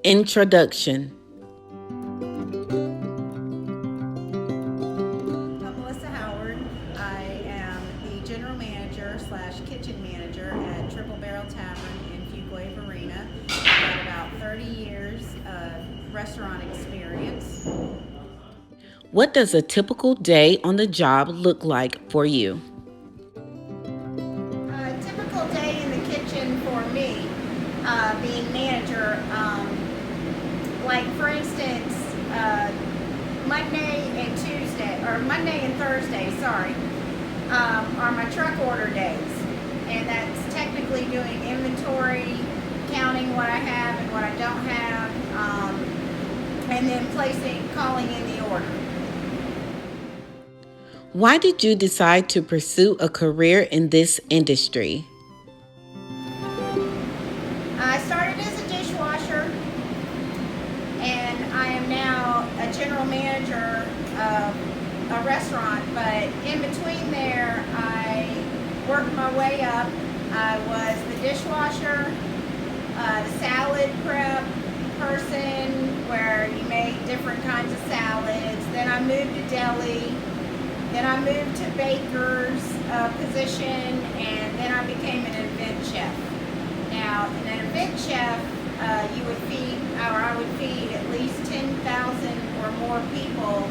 Introduction. I'm Melissa Howard. I am the general manager slash kitchen manager at Triple Barrel Tavern in Fuquay Varina. I've got about 30 years of restaurant experience. What does a typical day on the job look like for you? A typical day in the kitchen for me, being manager, like for instance, Monday and Tuesday, or Monday and Thursday, sorry, are my truck order days. And that's technically doing inventory, counting what I have and what I don't have, and then calling in the order. Why did you decide to pursue a career in this industry? I started as a dishwasher, and I am now a general manager of a restaurant. But in between there, I worked my way up. I was the dishwasher, the salad prep person, where you make different kinds of salads. Then I moved to deli. Then I moved to baker's position, and then I became an event chef. Now, an event chef, you would feed, or I would feed at least 10,000 or more people,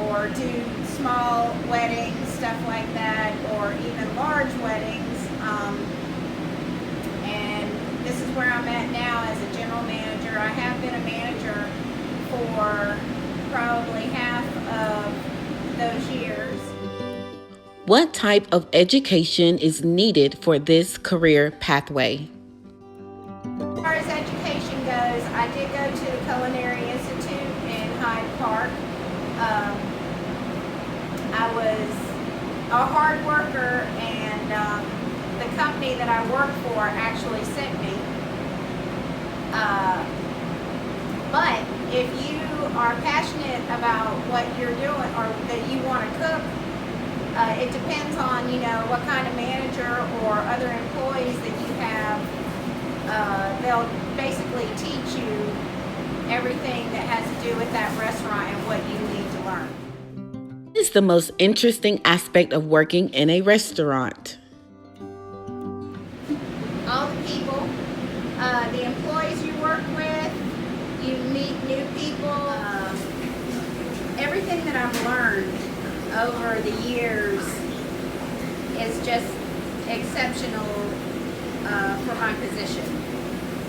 or do small weddings, stuff like that, or even large weddings. And this is where I'm at now as a general manager. I have been a manager for probably half of those years. What type of education is needed for this career pathway? As far as education goes, I did go to the Culinary Institute in Hyde Park. I was a hard worker, and the company that I worked for actually sent me. But if you are passionate about what you're doing, or that you want to cook, it depends on, what kind of manager or other employees that you have. They'll basically teach you everything that has to do with that restaurant and what you need to learn. What is the most interesting aspect of working in a restaurant? All the people, the employees you work with, you meet new people. Everything that I've learned over the years is just exceptional for my position.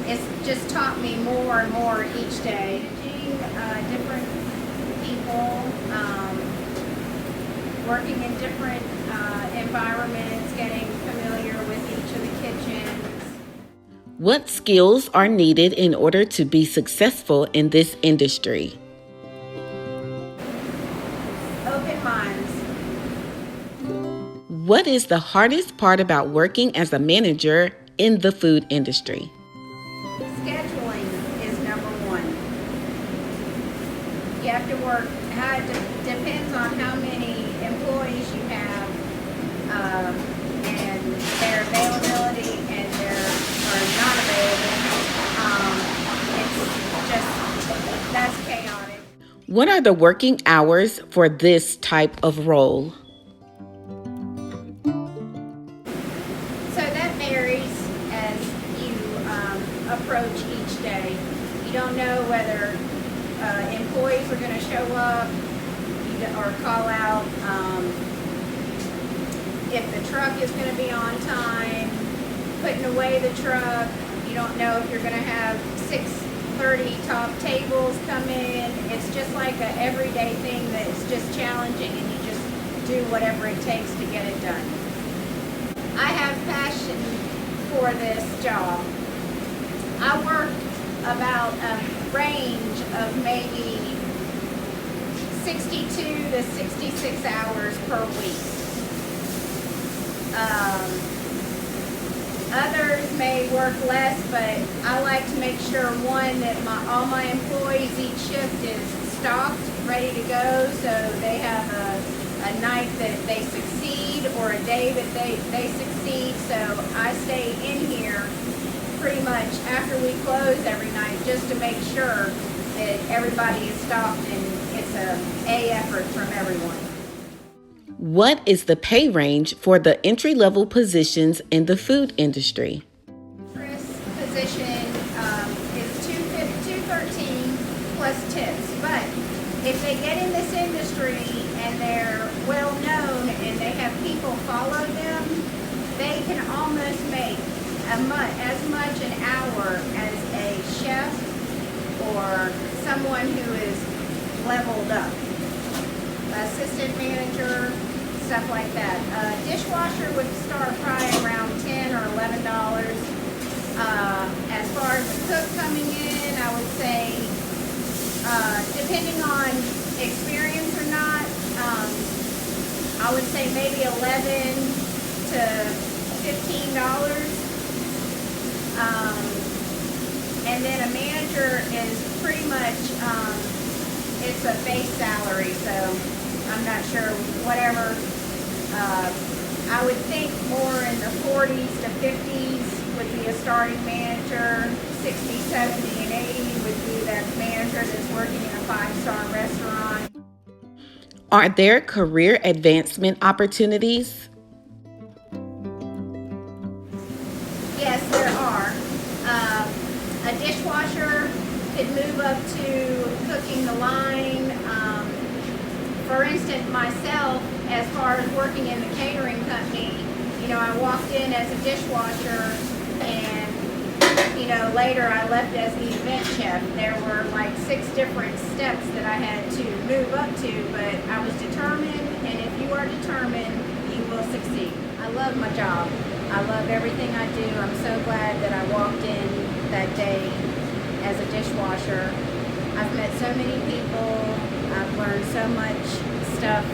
It's just taught me more and more each day. Meeting different people, working in different environments, getting familiar with each of the kitchens. What skills are needed in order to be successful in this industry? Open minds. What is the hardest part about working as a manager in the food industry? Scheduling is number one. You have to work, it depends on how many employees you have, and their availability and their, or not available. It's just, that's chaotic. What are the working hours for this type of role? So that varies as you approach each day. You don't know whether employees are going to show up or call out, if the truck is going to be on time, putting away the truck. You don't know if you're going to have 6:30 top tables come in. It's just like a everyday thing that's just challenging, and you just do whatever it takes to get it done. I have passion for this job. I work about a range of maybe 62 to 66 hours per week. Others may work less, but I like to make sure, one, that all my employees each shift is stocked, ready to go, so they have a night that they succeed or a day that they succeed. So I stay in here pretty much after we close every night just to make sure that everybody is stocked and it's a effort from everyone. What is the pay range for the entry-level positions in the food industry? Chris' position is $213 plus tips, but if they get in this industry and they're well known and they have people follow them, they can almost make as much an hour as a chef or someone who is leveled up. Assistant manager, stuff like that. Dishwasher would start probably around $10 or $11. As far as the cook coming in, I would say, depending on experience or not, I would say maybe $11 to $15. And then a manager is pretty much, it's a base salary, so I'm not sure, whatever. I would think more in the 40s to 50s would be a starting manager, 60, 70, and 80 would be that manager that's working in a 5-star restaurant. Are there career advancement opportunities? Yes, there are. A dishwasher could move up to cooking the line. For instance, myself, as far as working in the catering company, I walked in as a dishwasher and, later I left as the event chef. There were like 6 different steps that I had to move up to, but I was determined, and if you are determined, you will succeed. I love my job. I love everything I do. I'm so glad that I walked in that day as a dishwasher. I've met so many people. I've learned so much stuff,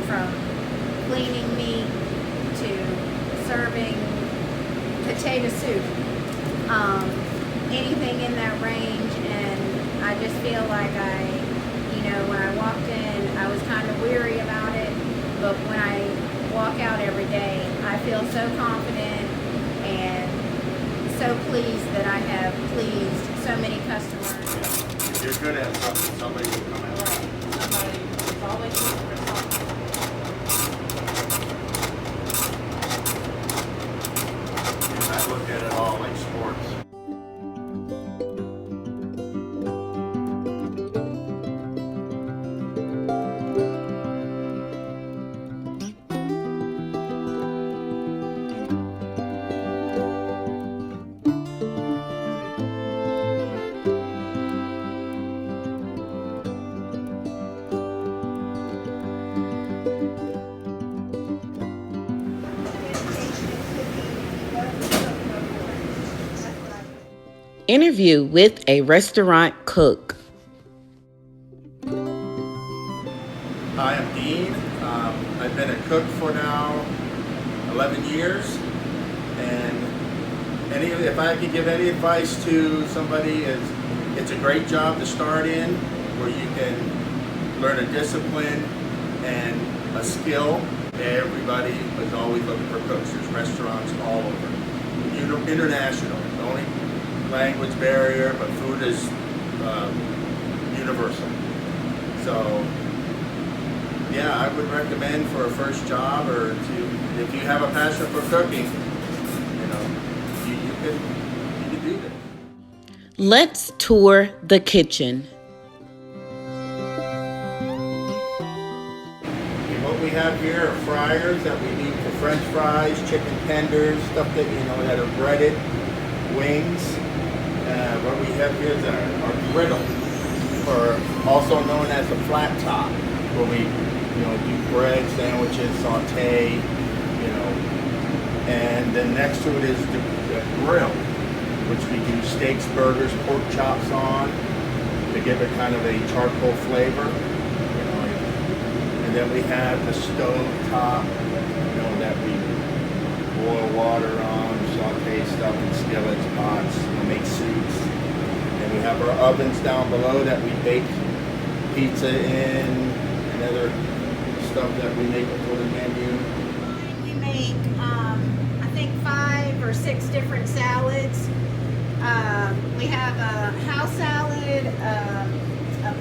from cleaning meat to serving potato soup, anything in that range. And I just feel like when I walked in, I was kind of weary about it, but when I walk out every day, I feel so confident and so pleased that I have pleased so many customers. If you're good at something, somebody will come out. Somebody is always looking for something. And I look at it all like sports. Interview with a restaurant cook. Hi, I'm Dean. I've been a cook for now 11 years, and if I could give any advice to somebody, it's a great job to start in, where you can learn a discipline and a skill. Everybody is always looking for cooks. There's restaurants all over. International. The only language barrier, but food is universal. So yeah, I would recommend for a first job, or if you have a passion for cooking, you can do this. Let's tour the kitchen. And what we have here are fryers that we need for French fries, chicken tenders, stuff that are breaded, wings. What we have here is our griddle, or also known as a flat top, where we do bread, sandwiches, saute, and then next to it is the grill, which we do steaks, burgers, pork chops on to give it kind of a charcoal flavor, and then we have the stove top, that we boil water on, saute stuff in skillets, pots, we make soups. And we have our ovens down below that we bake pizza in and other stuff that we make for the menu. We make, I think 5 or 6 different salads. We have a house salad, a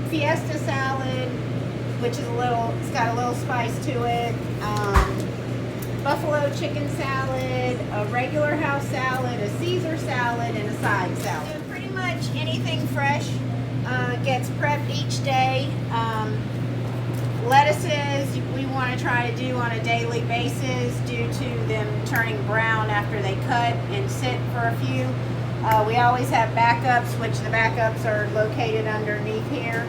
fiesta salad, which is it's got a little spice to it. Buffalo chicken salad, a regular house salad, a Caesar salad, and a side salad. So pretty much anything fresh gets prepped each day. Lettuces we want to try to do on a daily basis due to them turning brown after they cut and sit for a few. We always have backups, which the backups are located underneath here.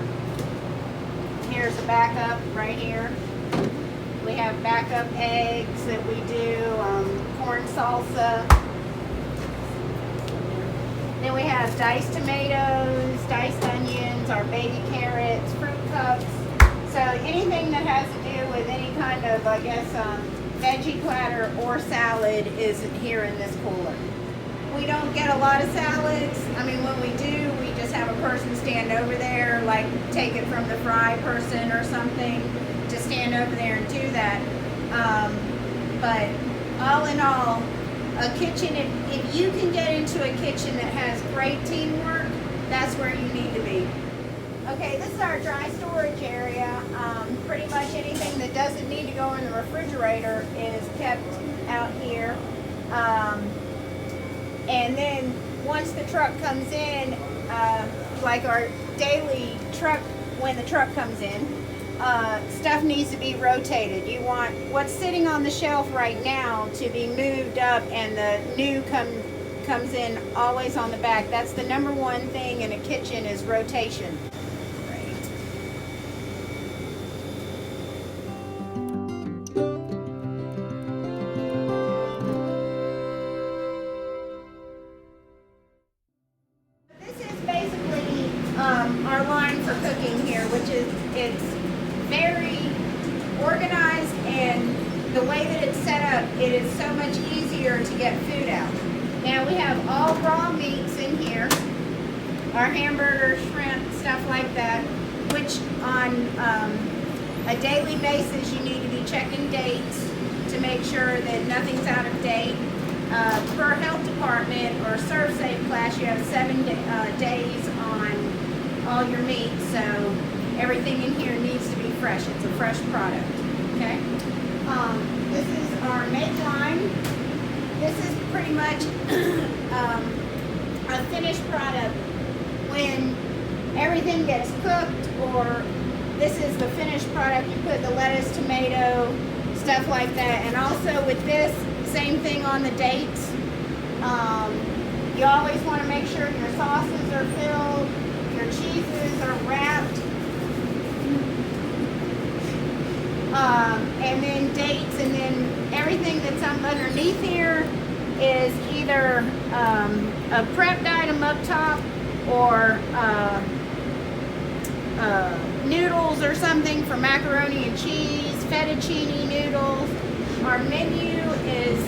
Here's a backup right here. We have backup eggs that we do, corn salsa. Then we have diced tomatoes, diced onions, our baby carrots, fruit cups. So anything that has to do with any kind of, I guess, veggie platter or salad is here in this cooler. We don't get a lot of salads. I mean, when we do, we just have a person stand over there, like take it from the fry person or something, to stand over there and do that. But all in all, a kitchen, if you can get into a kitchen that has great teamwork, that's where you need to be. Okay, this is our dry storage area. Pretty much anything that doesn't need to go in the refrigerator is kept out here. And then once the truck comes in, like our daily truck, when the truck comes in, stuff needs to be rotated. You want what's sitting on the shelf right now to be moved up, and the new comes in always on the back. That's the number one thing in a kitchen is rotation. Our line for cooking here, which is, it's very organized, and the way that it's set up, it is so much easier to get food out. Now we have all raw meats in here, our hamburger, shrimp, stuff like that, which on a daily basis you need to be checking dates to make sure that nothing's out of date. Per health department or Serve Safe class, you have 7 days on all your meat, so everything in here needs to be fresh. It's a fresh product. Okay. This is our make line. This is pretty much a finished product. When everything gets cooked, or this is the finished product, you put the lettuce, tomato, stuff like that. And also with this, same thing on the dates. You always want to make sure your sauces are filled, your cheeses are wrapped, and then dates, and then everything that's underneath here is either a prepped item up top, or noodles or something for macaroni and cheese, fettuccine noodles. Our menu is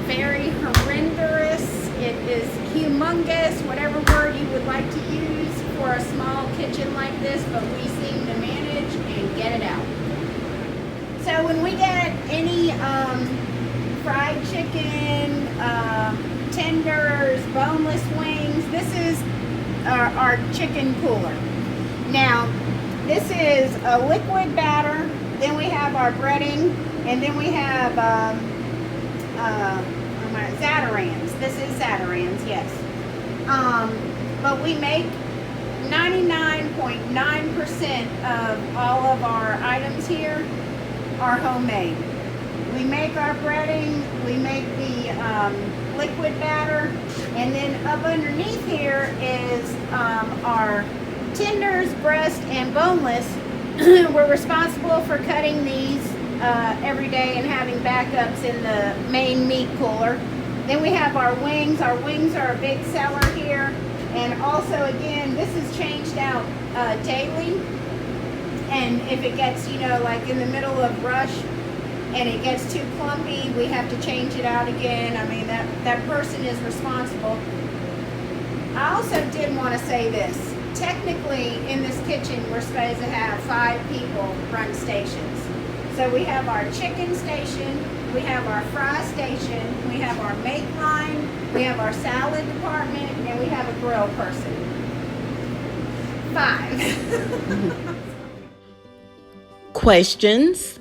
very horrendous. It is humongous, whatever word you would like to use for a small kitchen like this, but we seem to manage and get it out. So when we get any fried chicken, tenders, boneless wings, this is our chicken cooler. Now, this is a liquid batter, then we have our breading, and then we have Zatarain's. This is Zatarain's, yes. But we make 99.9% of all of our items here are homemade. We make our breading, we make the liquid batter, and then up underneath here is our tenders, breast, and boneless. We're responsible for cutting these every day and having backups in the main meat cooler. Then we have our wings. Our wings are a big seller here. And also, again, this is changed out daily. And if it gets, like in the middle of rush, and it gets too clumpy, we have to change it out again. I mean, that person is responsible. I also did want to say this. Technically, in this kitchen, we're supposed to have 5 people run stations. So we have our chicken station, we have our fry station, we have our make line, we have our salad department, and we have a grill person. 5. Questions?